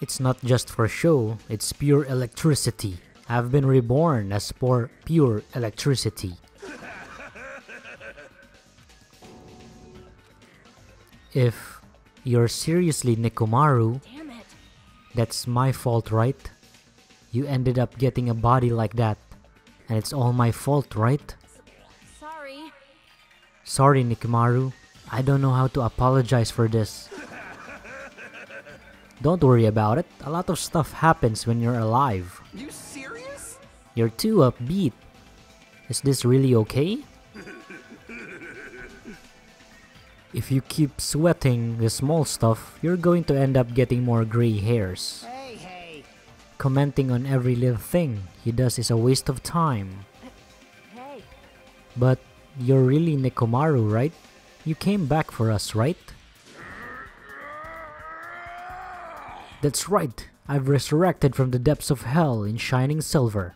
It's not just for show, it's pure electricity. I've been reborn as pure electricity. If you're seriously Nekomaru, that's my fault, right? You ended up getting a body like that, and it's all my fault, right? Sorry. Sorry, Nekomaru. I don't know how to apologize for this. Don't worry about it. A lot of stuff happens when you're alive. You serious? You're too upbeat. Is this really okay? If you keep sweating the small stuff, you're going to end up getting more gray hairs. Hey. Commenting on every little thing he does is a waste of time. Hey. But you're really Nekomaru, right? You came back for us, right? That's right. I've resurrected from the depths of hell in shining silver.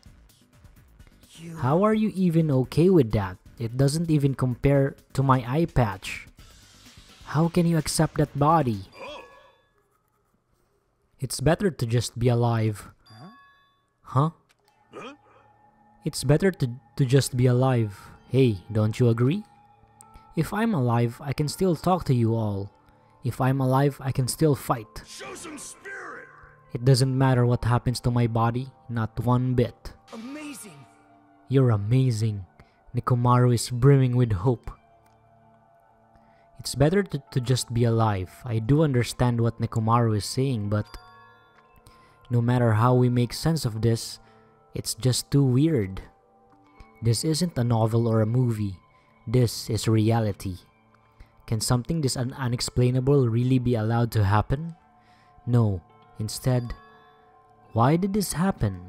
How are you even okay with that? It doesn't even compare to my eye patch. How can you accept that body? It's better to just be alive. Huh? It's better to just be alive. Hey, don't you agree? If I'm alive, I can still talk to you all. If I'm alive, I can still fight. Show some spirit. It doesn't matter what happens to my body, not one bit. Amazing. You're amazing. Nekomaru is brimming with hope. It's better to just be alive. I do understand what Nekomaru is saying, but no matter how we make sense of this, it's just too weird. This isn't a novel or a movie. This is reality. Can something this unexplainable really be allowed to happen? No. Instead, why did this happen?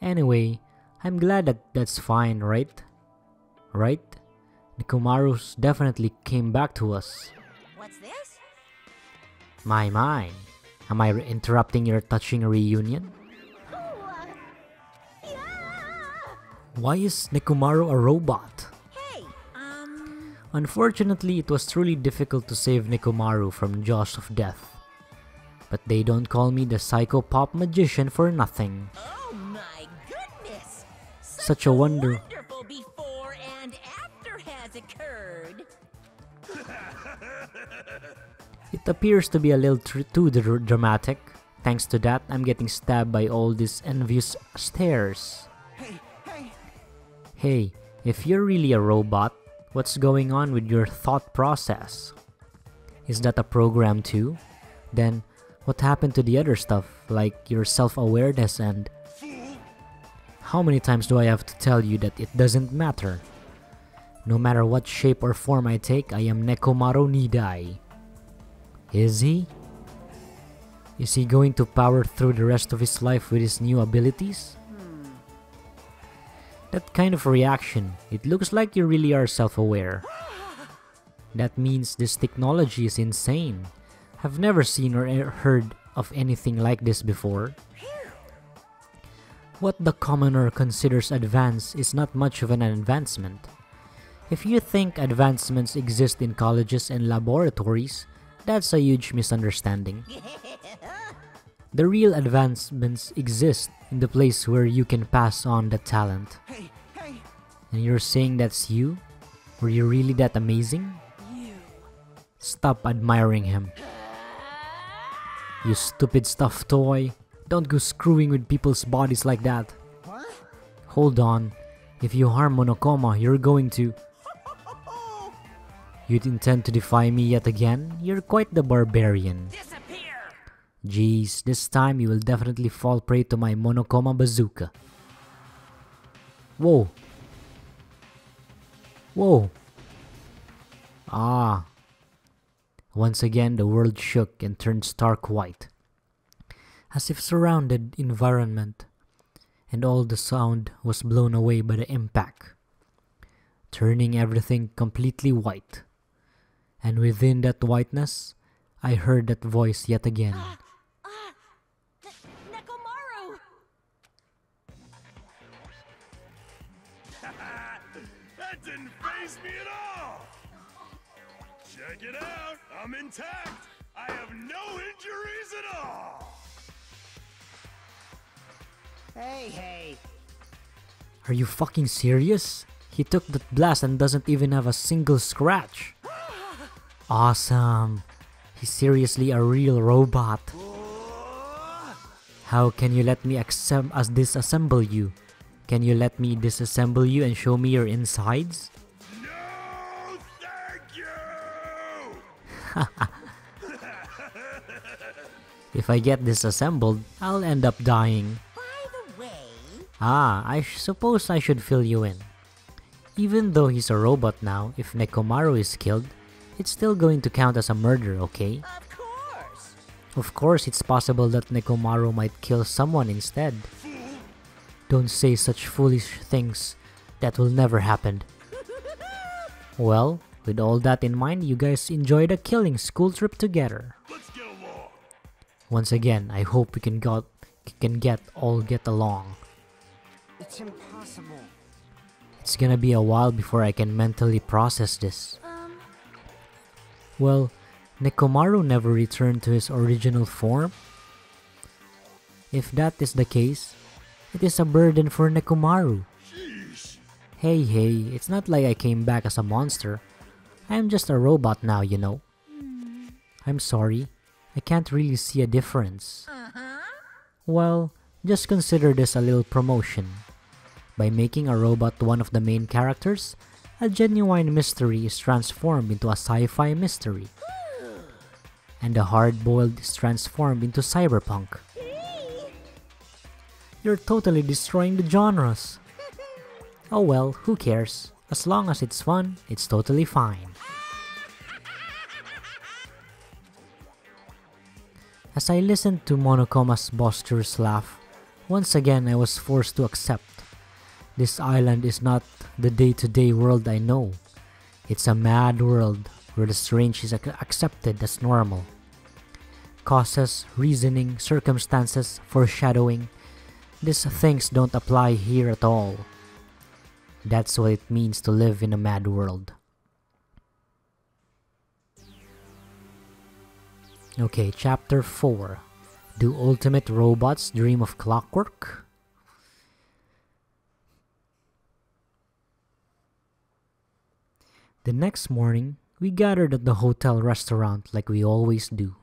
Anyway, I'm glad that's fine, right? Right? Nekomaru's definitely came back to us. What's this? My. Am I interrupting your touching reunion? Why is Nekomaru a robot? Hey, Unfortunately, it was truly difficult to save Nekomaru from jaws of death. But they don't call me the psychopop magician for nothing. Oh my goodness! Such a wonder. Wonderful before and after has occurred. It appears to be a little too dramatic. Thanks to that, I'm getting stabbed by all these envious stares. Hey, if you're really a robot, what's going on with your thought process? Is that a program too? Then, what happened to the other stuff, like your self-awareness and... How many times do I have to tell you that it doesn't matter? No matter what shape or form I take, I am Nekomaru Nidai. Is he? Is he going to power through the rest of his life with his new abilities? That kind of reaction, it looks like you really are self-aware. That means this technology is insane. I've never seen or heard of anything like this before. What the commoner considers advanced is not much of an advancement. If you think advancements exist in colleges and laboratories, that's a huge misunderstanding. The real advancements exist in the place where you can pass on the talent. And you're saying that's you? Were you really that amazing? Stop admiring him. You stupid stuffed toy. Don't go screwing with people's bodies like that. Hold on. If you harm Monokuma, you're going to... You'd intend to defy me yet again? You're quite the barbarian. Jeez, this time you will definitely fall prey to my Monokuma bazooka. Whoa. Whoa. Ah. Once again, the world shook and turned stark white, as if surrounded environment, and all the sound was blown away by the impact, turning everything completely white. And within that whiteness, I heard that voice yet again. Nekomaru! That didn't faze me at all. Check it out. I'm intact. I have no injuries at all! Hey. Are you fucking serious? He took that blast and doesn't even have a single scratch. Awesome. He's seriously a real robot. How can you let me disassemble you? Can you let me disassemble you and show me your insides? No, thank you! If I get disassembled, I'll end up dying. By the way, I suppose I should fill you in. Even though he's a robot now, if Nekomaru is killed, it's still going to count as a murder, okay? of course. Of course, it's possible that Nekomaru might kill someone instead. Don't say such foolish things. That will never happen. Well, with all that in mind, you guys enjoyed a killing school trip together. Let's get along! Once again, I hope we can get along. It's impossible. It's gonna be a while before I can mentally process this. Well, Nekomaru never returned to his original form. If that is the case, it is a burden for Nekomaru. Sheesh! Hey, it's not like I came back as a monster. I am just a robot now, you know. I'm sorry, I can't really see a difference. Well, just consider this a little promotion. By making a robot one of the main characters, a genuine mystery is transformed into a sci-fi mystery. And a hard-boiled is transformed into cyberpunk. You're totally destroying the genres. Oh well, who cares? As long as it's fun, it's totally fine. As I listened to Monokuma's boisterous laugh, once again I was forced to accept. This island is not the day-to-day world I know. It's a mad world where the strange is accepted as normal. Causes, reasoning, circumstances, foreshadowing, these things don't apply here at all. That's what it means to live in a mad world. Okay, chapter 4. Do ultimate robots dream of clockwork? The next morning, we gathered at the hotel restaurant like we always do.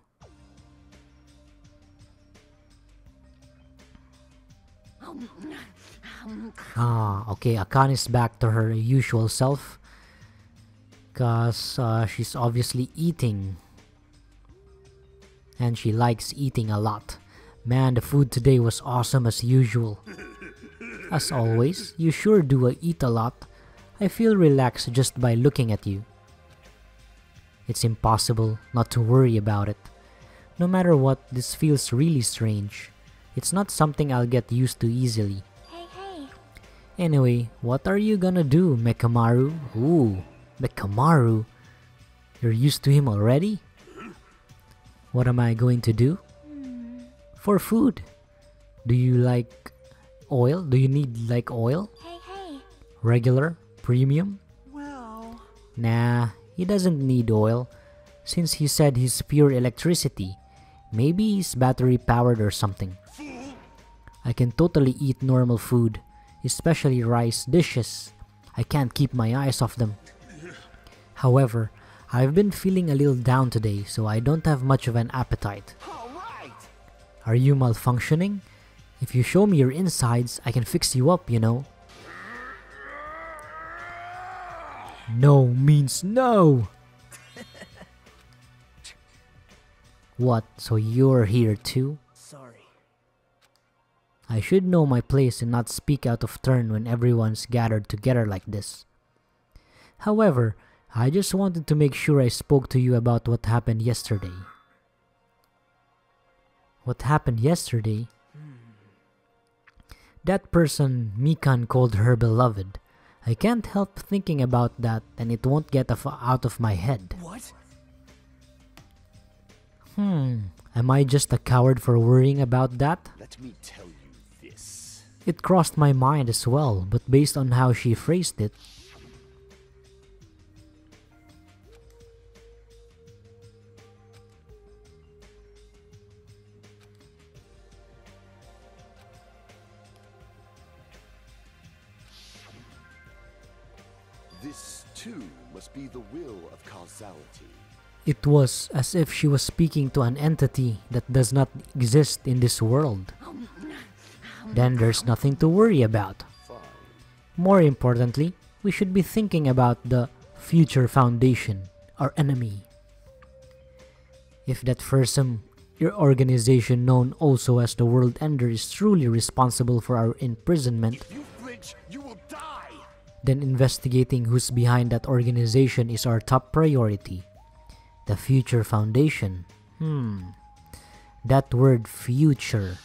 Okay, Akane's back to her usual self. Cause she's obviously eating. And she likes eating a lot. Man, the food today was awesome as usual. As always, you sure do eat a lot. I feel relaxed just by looking at you. It's impossible not to worry about it. No matter what, this feels really strange. It's not something I'll get used to easily. Hey. Anyway, what are you gonna do, Mekamaru? Ooh, Mekamaru? You're used to him already? What am I going to do? For food. Do you like oil? Do you need like oil? Hey. Regular? Premium? Well... Nah, he doesn't need oil. Since he said he's pure electricity. Maybe he's battery powered or something. I can totally eat normal food, especially rice dishes. I can't keep my eyes off them. However, I've been feeling a little down today, so I don't have much of an appetite. Alright! Are you malfunctioning? If you show me your insides, I can fix you up, you know. No means no! What, so you're here too? Sorry. I should know my place and not speak out of turn when everyone's gathered together like this. However, I just wanted to make sure I spoke to you about what happened yesterday. What happened yesterday? That person Mikan called her beloved. I can't help thinking about that and it won't get out of my head. What? Am I just a coward for worrying about that? Let me tell you this. It crossed my mind as well, but based on how she phrased it, This too must be the will of causality. It was as if she was speaking to an entity that does not exist in this world. Then there's nothing to worry about. Fine. More importantly, we should be thinking about the future foundation, our enemy. If that fearsome your organization known also as the World Ender is truly responsible for our imprisonment, If you flinch, you will die! then investigating who's behind that organization is our top priority. The future foundation. That word future.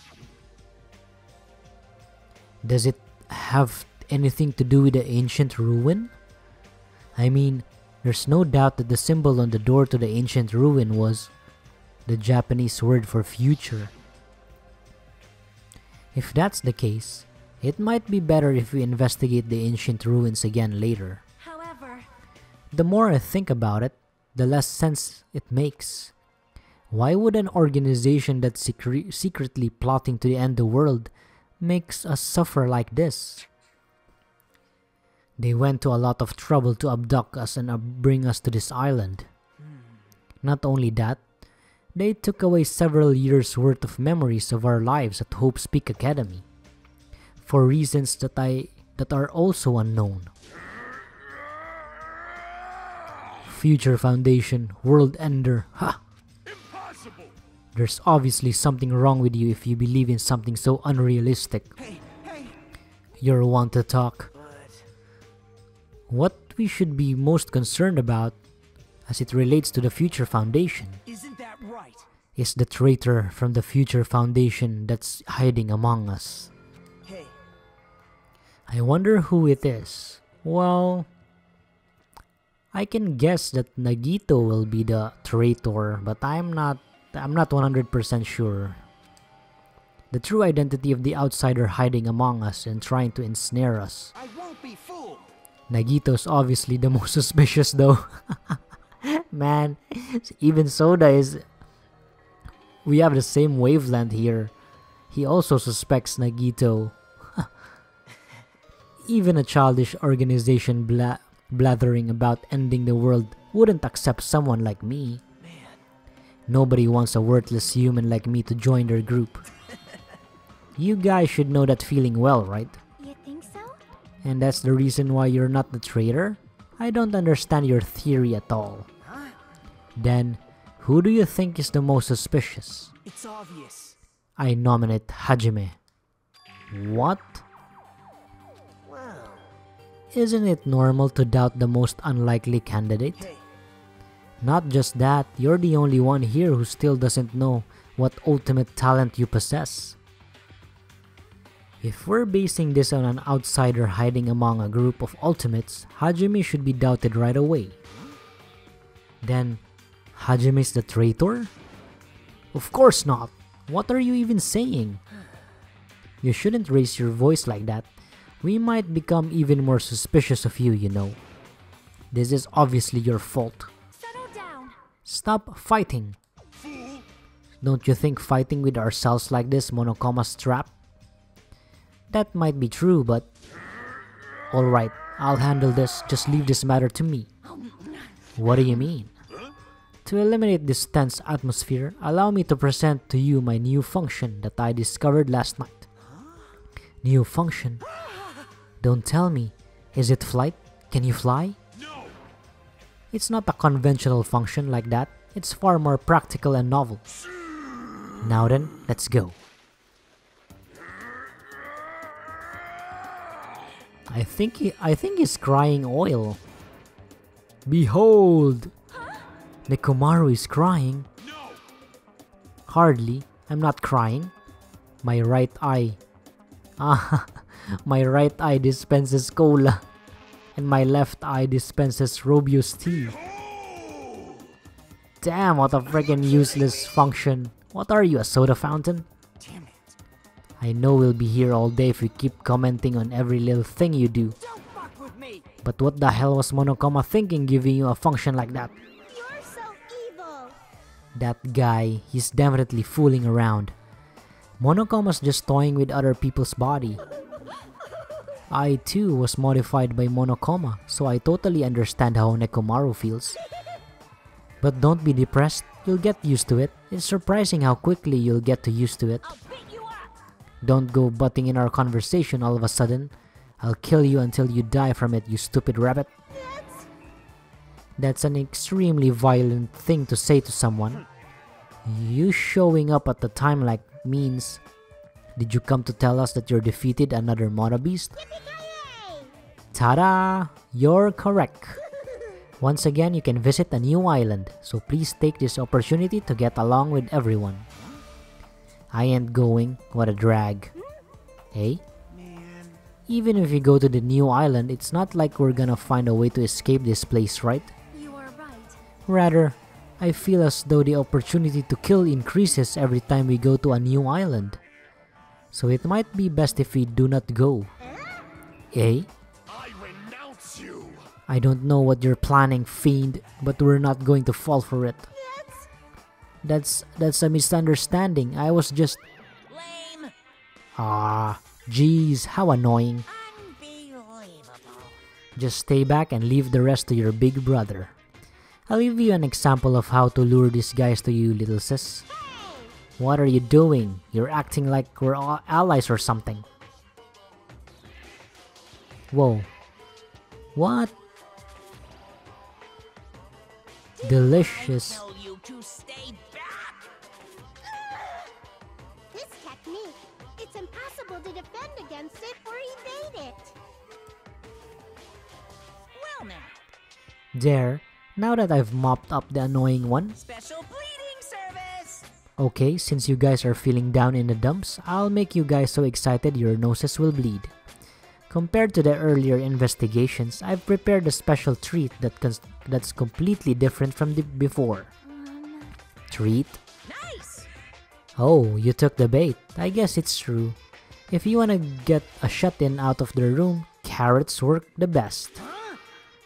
Does it have anything to do with the ancient ruin? I mean, there's no doubt that the symbol on the door to the ancient ruin was the Japanese word for future. If that's the case, it might be better if we investigate the ancient ruins again later. However, The more I think about it, the less sense it makes. Why would an organization that's secretly plotting to end the world makes us suffer like this? They went to a lot of trouble to abduct us and bring us to this island. Not only that, they took away several years' worth of memories of our lives at Hope's Peak Academy, for reasons that are also unknown. Future Foundation, World Ender, ha! Impossible! There's obviously something wrong with you if you believe in something so unrealistic. Hey, You're one to talk. but What we should be most concerned about, as it relates to the Future Foundation, isn't that right? is the traitor from the Future Foundation that's hiding among us. Hey, I wonder who it is. Well, I can guess that Nagito will be the traitor, but I'm not 100% sure. The true identity of the outsider hiding among us and trying to ensnare us. I won't be fooled. Nagito's obviously the most suspicious though. Man, even Soda is... We have the same wavelength here. He also suspects Nagito. Even a childish organization blathering about ending the world wouldn't accept someone like me. Nobody wants a worthless human like me to join their group. You guys should know that feeling well, right? you think so? And that's the reason why you're not the traitor? I don't understand your theory at all. Then, who do you think is the most suspicious? It's obvious. I nominate Hajime. What? Wow. Isn't it normal to doubt the most unlikely candidate? Hey, Not just that, you're the only one here who still doesn't know what ultimate talent you possess. If we're basing this on an outsider hiding among a group of ultimates, Hajime should be doubted right away. Then, Hajime's the traitor? Of course not! What are you even saying? You shouldn't raise your voice like that. We might become even more suspicious of you, you know. This is obviously your fault. Settle down. Stop fighting. Don't you think fighting with ourselves like this Monokuma's trap? That might be true, but... Alright, I'll handle this. Just leave this matter to me. What do you mean? To eliminate this tense atmosphere, allow me to present to you my new function that I discovered last night. New function? Don't tell me. Is it flight? Can you fly? No! It's not a conventional function like that. It's far more practical and novel. Now then, let's go. I think he's crying oil. Behold! Nekomaru is crying. No! Hardly. I'm not crying. My right eye. My right eye dispenses cola. And my left eye dispenses Robius tea. Damn, what a freaking useless function. What are you, a soda fountain? damn it. I know we'll be here all day if we keep commenting on every little thing you do. Don't fuck with me. But what the hell was Monokuma thinking giving you a function like that? You're so evil. That guy, he's definitely fooling around. Monokuma's just toying with other people's body. I too was modified by Monokuma, so I totally understand how Nekomaru feels. But don't be depressed, you'll get used to it. It's surprising how quickly you'll get used to it. I'll beat you up. Don't go butting in our conversation all of a sudden. I'll kill you until you die from it, you stupid rabbit. That's an extremely violent thing to say to someone. You showing up at the time like means... Did you come to tell us that you're defeated another Mono Beast? Ta-da! You're correct. Once again, you can visit a new island, so please take this opportunity to get along with everyone. I ain't going, what a drag. Hey? Man. Even if we go to the new island, it's not like we're gonna find a way to escape this place, right? You are right. Rather, I feel as though the opportunity to kill increases every time we go to a new island. So it might be best if we do not go. Eh? I renounce you! I don't know what you're planning, fiend, but we're not going to fall for it. That's a misunderstanding. I was just... Lame. Ah, jeez, how annoying. Unbelievable. Just stay back and leave the rest to your big brother. I'll give you an example of how to lure these guys to you, little sis. What are you doing? You're acting like we're all allies or something. Whoa. What? Delicious. I tell you to stay back. This technique, it's impossible to defend against it or evade it. Well now, There. Now that I've mopped up the annoying one. special bleeding service. Okay, since you guys are feeling down in the dumps, I'll make you guys so excited your noses will bleed. Compared to the earlier investigations, I've prepared a special treat that's completely different from the before. Treat? Nice. Oh, you took the bait. I guess it's true. If you wanna get a shut-in out of the room, carrots work the best.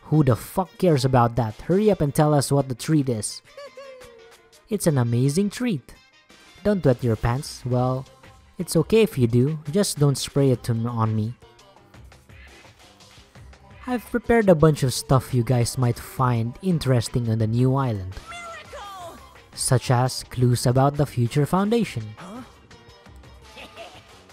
Who the fuck cares about that? Hurry up and tell us what the treat is. It's an amazing treat. Don't wet your pants. Well, it's okay if you do. Just don't spray it on me. I've prepared a bunch of stuff you guys might find interesting on the new island. Miracle. Such as clues about the future foundation.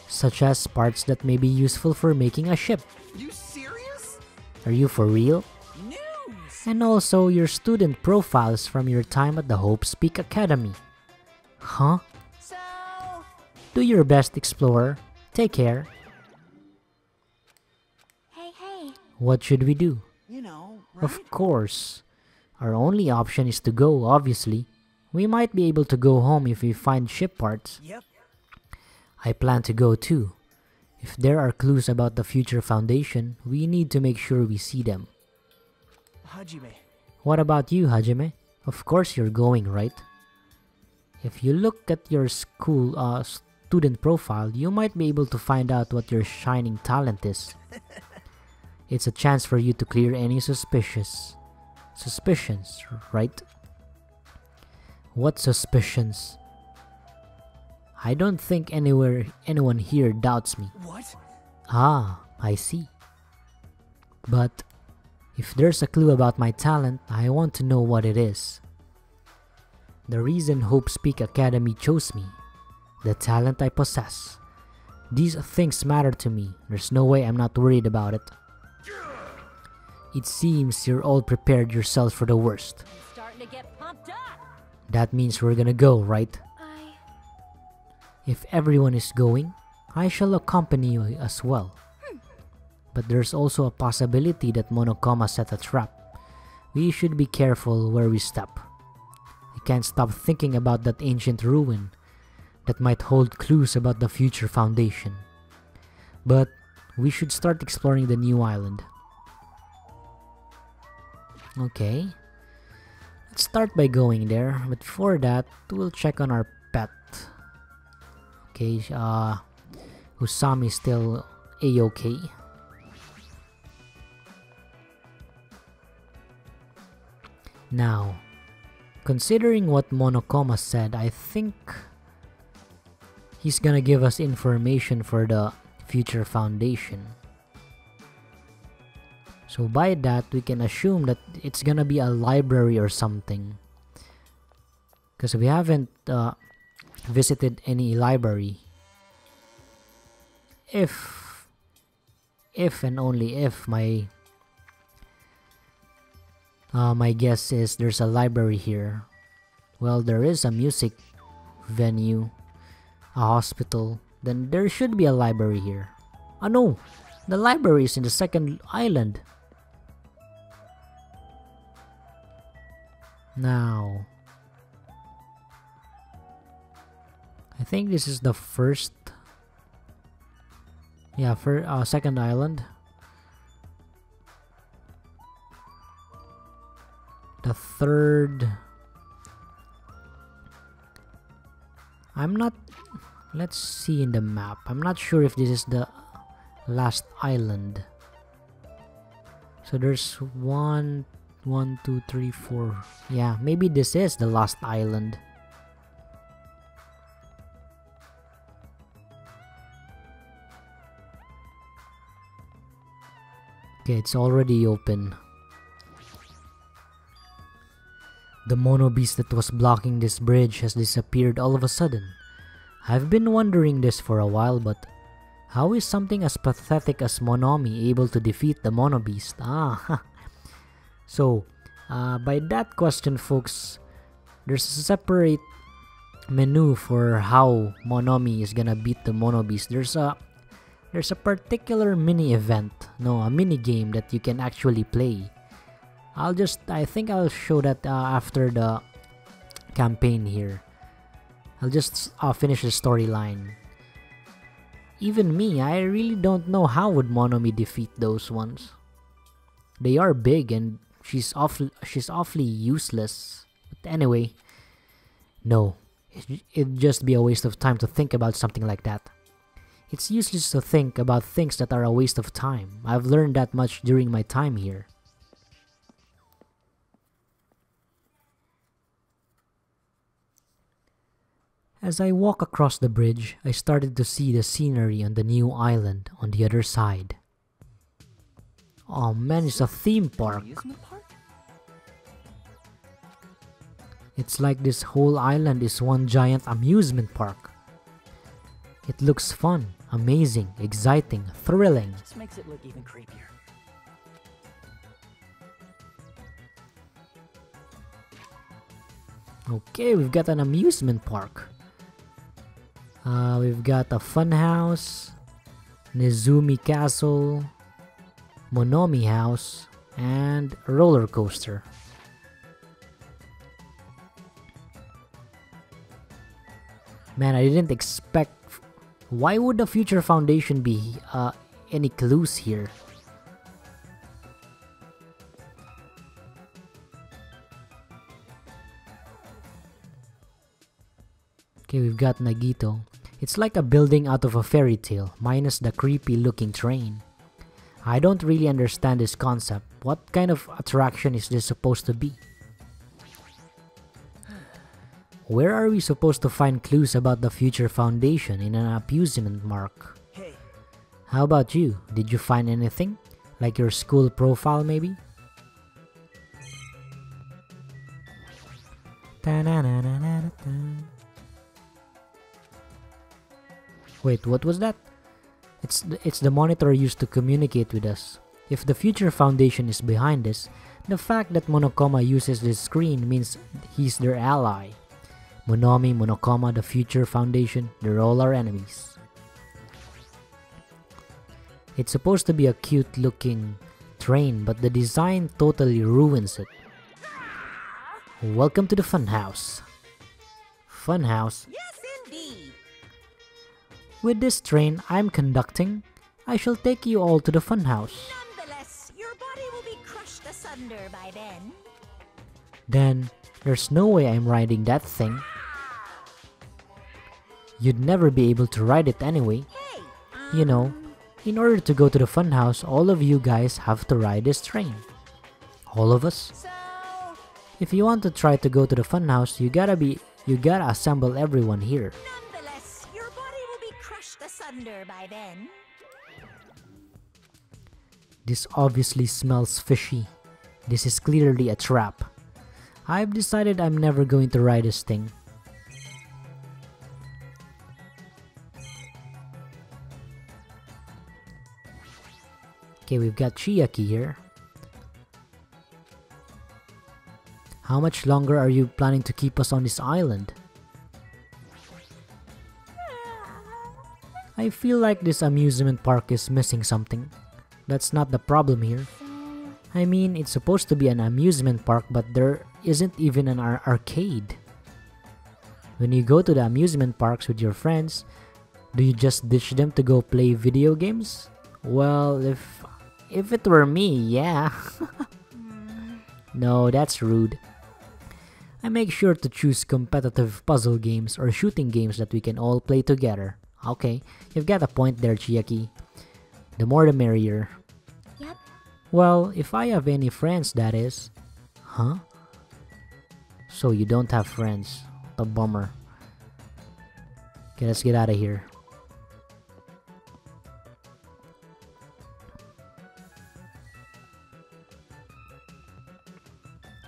Such as parts that may be useful for making a ship. You serious? Are you for real? News. And also your student profiles from your time at the Hope's Peak Academy. Huh? So, Do your best, explorer. Take care. hey. What should we do? You know, right? Of course. Our only option is to go, obviously. We might be able to go home if we find ship parts. Yep. I plan to go too. If there are clues about the future foundation, we need to make sure we see them. Hajime. What about you, Hajime? Of course you're going, right? If you look at your school student profile, you might be able to find out what your shining talent is. It's a chance for you to clear any suspicions, right? What suspicions? I don't think anyone here doubts me. What? Ah, I see. But if there's a clue about my talent, I want to know what it is. The reason Hope's Peak Academy chose me, the talent I possess. These things matter to me. There's no way I'm not worried about it. It seems you're all prepared yourselves for the worst. I'm starting to get pumped up. That means we're gonna go, right? If everyone is going, I shall accompany you as well. But there's also a possibility that Monokuma set a trap. We should be careful where we step. I can't stop thinking about that ancient ruin that might hold clues about the future foundation. But we should start exploring the new island. Okay. Let's start by going there, but before that, we'll check on our pet. Okay, Usami is still a-okay. Now, considering what Monokuma said, I think he's gonna give us information for the future foundation. So by that, we can assume that it's gonna be a library or something. Because we haven't visited any library. If and only if my guess is there's a library here. Well, there is a music venue, a hospital, then there should be a library here. Oh no, the library is in the second island. Now, I think this is the first, yeah, for second island. The third, I'm not, let's see in the map. I'm not sure if this is the last island. So there's 1, 2, 3, 4. Yeah, maybe this is the last island. Okay, it's already open. The mono beast that was blocking this bridge has disappeared all of a sudden. I've been wondering this for a while, but how is something as pathetic as Monomi able to defeat the mono beast? So, by that question, folks, there's a separate menu for how Monomi is gonna beat the mono beast. There's a particular mini event, no, a mini game that you can actually play. I think I'll show that after the campaign here. I'll just finish the storyline. Even me, I really don't know how would Monomi defeat those ones. They are big and she's awfully useless. But anyway, no, it'd just be a waste of time to think about something like that. It's useless to think about things that are a waste of time. I've learned that much during my time here. As I walk across the bridge, I started to see the scenery on the new island on the other side. Oh man, it's a theme park. It's like this whole island is one giant amusement park. It looks fun, amazing, exciting, thrilling. Just makes it look even creepier. Okay, we've got an amusement park. We've got a fun house, Nezumi Castle, Monomi House, and a roller coaster. Man, I didn't expect. Why would the Future Foundation be any clues here? Okay, we've got Nagito. It's like a building out of a fairy tale, minus the creepy looking train. I don't really understand this concept. What kind of attraction is this supposed to be? Where are we supposed to find clues about the Future Foundation in an amusement park? Hey. How about you? Did you find anything? Like your school profile maybe? Wait, what was that? It's the monitor used to communicate with us. If the Future Foundation is behind this, the fact that Monokuma uses this screen means he's their ally. Monomi, Monokuma, the Future Foundation, they're all our enemies. It's supposed to be a cute looking train, but the design totally ruins it. Welcome to the Funhouse. Funhouse? Yes, indeed. With this train I'm conducting, I shall take you all to the Funhouse. Nonetheless, your body will be crushed asunder by then. Then, there's no way I'm riding that thing. You'd never be able to ride it anyway. Hey, You know, in order to go to the Funhouse, all of you guys have to ride this train. All of us? so If you want to try to go to the Funhouse, you gotta assemble everyone here. nonetheless, your body will be crushed asunder by then. This obviously smells fishy. This is clearly a trap. I've decided I'm never going to ride this thing. Okay, we've got Chiaki here. How much longer are you planning to keep us on this island? I feel like this amusement park is missing something. That's not the problem here. I mean, it's supposed to be an amusement park, but there isn't even an arcade. When you go to the amusement parks with your friends, do you just ditch them to go play video games? Well, if it were me, yeah. No, that's rude. I make sure to choose competitive puzzle games or shooting games that we can all play together. Okay, you've got a point there, Chiaki. The more the merrier. Yep. Well, if I have any friends, that is. Huh? So you don't have friends. What a bummer. Okay, let's get out of here.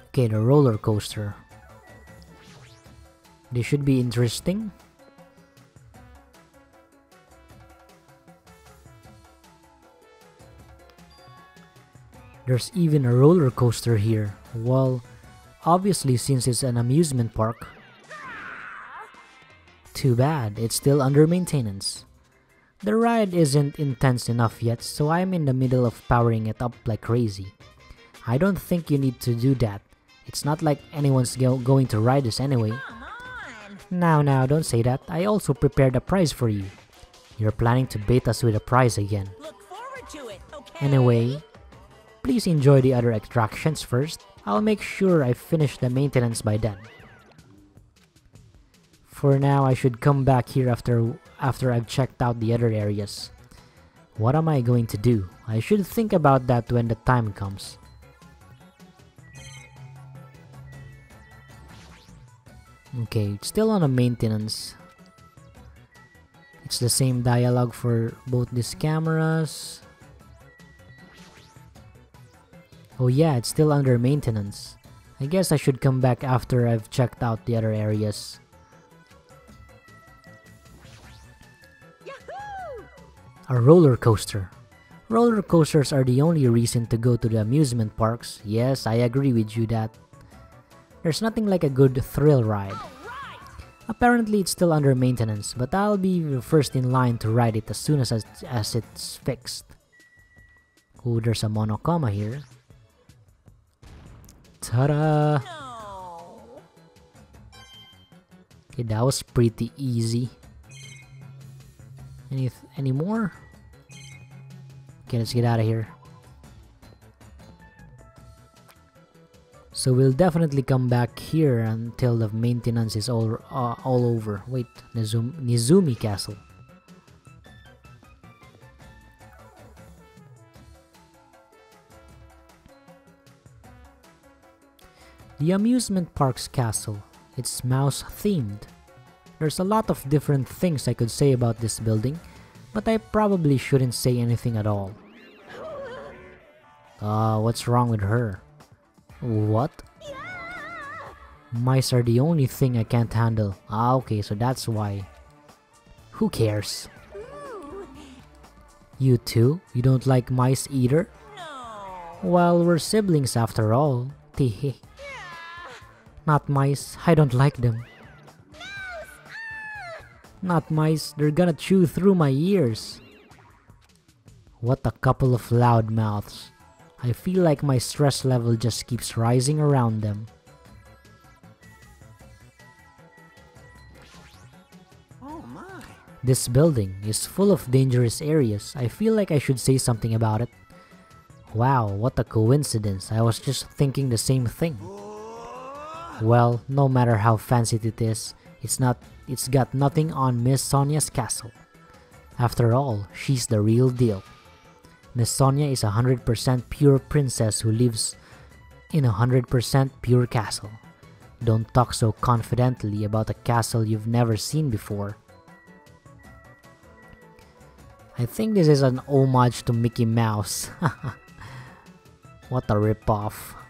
Okay, the roller coaster. This should be interesting. There's even a roller coaster here. Well, obviously since it's an amusement park. Too bad, it's still under maintenance. The ride isn't intense enough yet, so I'm in the middle of powering it up like crazy. I don't think you need to do that. It's not like anyone's going to ride this anyway. Come on. Now, don't say that. I also prepared a prize for you. You're planning to bait us with a prize again. Look forward to it, okay? Anyway, please enjoy the other attractions first. I'll make sure I finish the maintenance by then. For now, I should come back here after I've checked out the other areas. What am I going to do? I should think about that when the time comes. Okay, it's still on a maintenance. It's the same dialogue for both these cameras. Oh yeah, it's still under maintenance. I guess I should come back after I've checked out the other areas. Yahoo! A roller coaster. Roller coasters are the only reason to go to the amusement parks. Yes, I agree with you that. There's nothing like a good thrill ride. Apparently it's still under maintenance, but I'll be the first in line to ride it as soon as it's fixed. Oh, there's a Monokuma here. Ta-da! No. Okay, that was pretty easy. Any more? Okay, let's get out of here. So we'll definitely come back here until the maintenance is all over. Wait, Nizumi Castle. The amusement park's castle. It's mouse themed. There's a lot of different things I could say about this building, but I probably shouldn't say anything at all. What's wrong with her? What? Mice are the only thing I can't handle. Okay, so that's why. Who cares? You too? You don't like mice either? No. Well, we're siblings after all. Tehe. Not mice, I don't like them. Not mice, they're gonna chew through my ears. What a couple of loud mouths. I feel like my stress level just keeps rising around them. Oh my. This building is full of dangerous areas. I feel like I should say something about it. Wow, what a coincidence. I was just thinking the same thing. Well, no matter how fancy it is, it's got nothing on Miss Sonia's castle. After all, she's the real deal. Miss Sonia is a 100% pure princess who lives in a 100% pure castle. Don't talk so confidently about a castle you've never seen before. I think this is an homage to Mickey Mouse. What a ripoff.